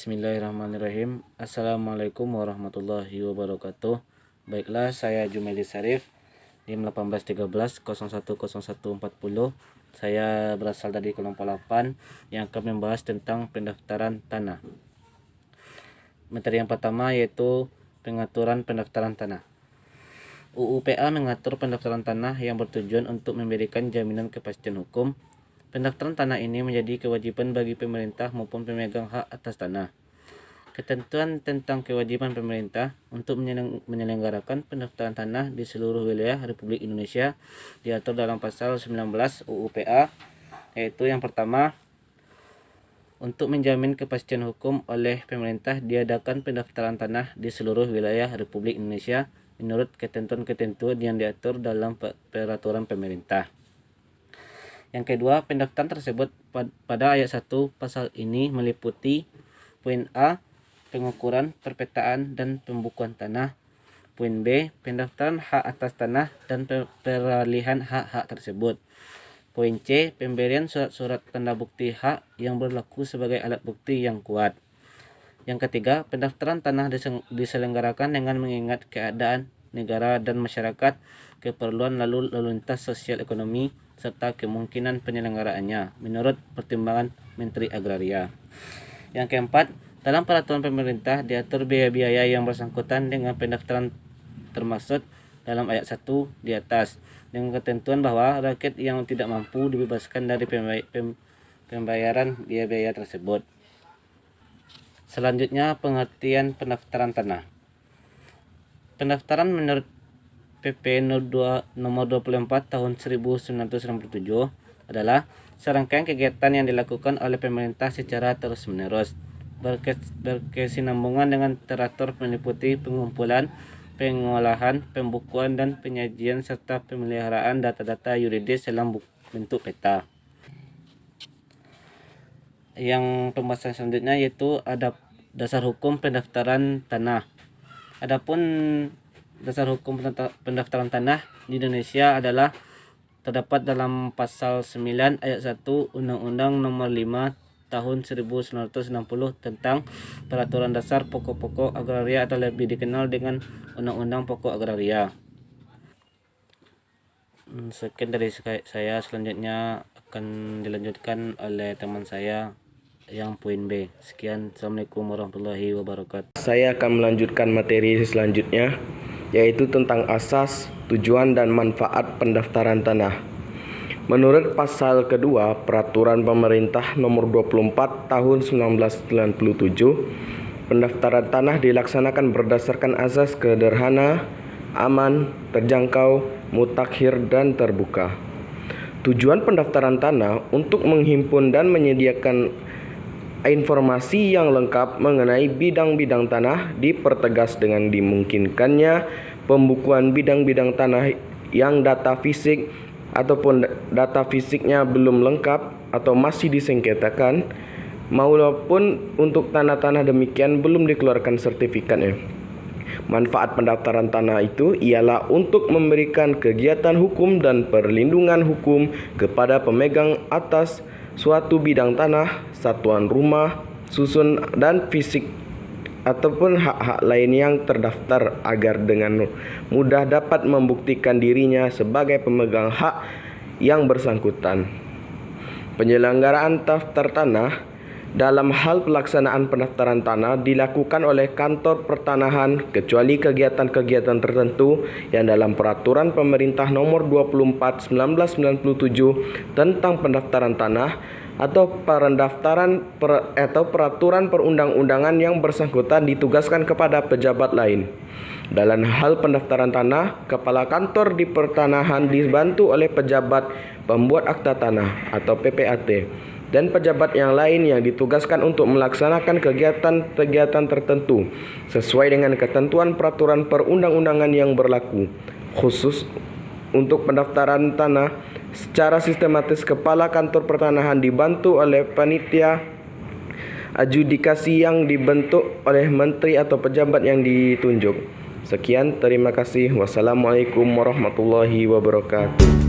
Bismillahirrahmanirrahim. Assalamualaikum warahmatullahi wabarakatuh. Baiklah, saya Jumeli Sarif, NIM 1813010140. Saya berasal dari kelompok 8 yang akan membahas tentang pendaftaran tanah. Materi yang pertama yaitu pengaturan pendaftaran tanah. UU PA mengatur pendaftaran tanah yang bertujuan untuk memberikan jaminan kepastian hukum. Pendaftaran tanah ini menjadi kewajiban bagi pemerintah maupun pemegang hak atas tanah. Ketentuan tentang kewajiban pemerintah untuk menyelenggarakan pendaftaran tanah di seluruh wilayah Republik Indonesia diatur dalam pasal 19 UU PA, yaitu yang pertama, untuk menjamin kepastian hukum oleh pemerintah diadakan pendaftaran tanah di seluruh wilayah Republik Indonesia menurut ketentuan-ketentuan yang diatur dalam peraturan pemerintah. Yang kedua, pendaftaran tersebut pada ayat 1 pasal ini meliputi poin A, pengukuran, perpetaan, dan pembukuan tanah. Poin B, pendaftaran hak atas tanah dan peralihan hak-hak tersebut. Poin C, pemberian surat-surat tanda bukti hak yang berlaku sebagai alat bukti yang kuat. Yang ketiga, pendaftaran tanah diselenggarakan dengan mengingat keadaan negara dan masyarakat, keperluan lalu lintas sosial ekonomi, serta kemungkinan penyelenggaraannya menurut pertimbangan Menteri Agraria. Yang keempat, dalam peraturan pemerintah diatur biaya-biaya yang bersangkutan dengan pendaftaran termaksud dalam ayat 1 di atas, dengan ketentuan bahwa rakyat yang tidak mampu dibebaskan dari pembayaran biaya-biaya tersebut. Selanjutnya, pengertian pendaftaran tanah. Pendaftaran menurut PP nomor 24 tahun 1997 adalah serangkaian kegiatan yang dilakukan oleh pemerintah secara terus-menerus, berkesinambungan dengan teratur meliputi pengumpulan, pengolahan, pembukuan, dan penyajian serta pemeliharaan data-data yuridis dalam bentuk peta. Yang pembahasan selanjutnya yaitu ada dasar hukum pendaftaran tanah. Adapun dasar hukum pendaftaran tanah di Indonesia adalah terdapat dalam pasal 9 ayat 1 Undang-Undang Nomor 5 Tahun 1960 tentang Peraturan Dasar Pokok-Pokok Agraria atau lebih dikenal dengan Undang-Undang Pokok Agraria. Sekian dari saya, selanjutnya akan dilanjutkan oleh teman saya yang poin B. Sekian, Assalamualaikum warahmatullahi wabarakatuh. Saya akan melanjutkan materi selanjutnya, yaitu tentang asas, tujuan, dan manfaat pendaftaran tanah. Menurut pasal kedua Peraturan Pemerintah Nomor 24 Tahun 1997, pendaftaran tanah dilaksanakan berdasarkan asas sederhana, aman, terjangkau, mutakhir, dan terbuka. Tujuan pendaftaran tanah untuk menghimpun dan menyediakan informasi yang lengkap mengenai bidang-bidang tanah, dipertegas dengan dimungkinkannya pembukuan bidang-bidang tanah yang data fisik ataupun data fisiknya belum lengkap atau masih disengketakan, maupun untuk tanah-tanah demikian belum dikeluarkan sertifikatnya. Manfaat pendaftaran tanah itu ialah untuk memberikan kegiatan hukum dan perlindungan hukum kepada pemegang atas suatu bidang tanah, satuan rumah, susun, dan fisik ataupun hak-hak lain yang terdaftar agar dengan mudah dapat membuktikan dirinya sebagai pemegang hak yang bersangkutan. Penyelenggaraan daftar tanah dalam hal pelaksanaan pendaftaran tanah dilakukan oleh kantor pertanahan kecuali kegiatan-kegiatan tertentu yang dalam Peraturan Pemerintah Nomor 24 1997 tentang pendaftaran tanah atau peraturan perundang-undangan yang bersangkutan ditugaskan kepada pejabat lain. Dalam hal pendaftaran tanah, kepala kantor di pertanahan dibantu oleh pejabat pembuat akta tanah atau PPAT dan pejabat yang lain yang ditugaskan untuk melaksanakan kegiatan-kegiatan tertentu sesuai dengan ketentuan peraturan perundang-undangan yang berlaku. Khusus untuk pendaftaran tanah secara sistematis, kepala kantor pertanahan dibantu oleh panitia adjudikasi yang dibentuk oleh menteri atau pejabat yang ditunjuk. Sekian, terima kasih. Wassalamualaikum warahmatullahi wabarakatuh.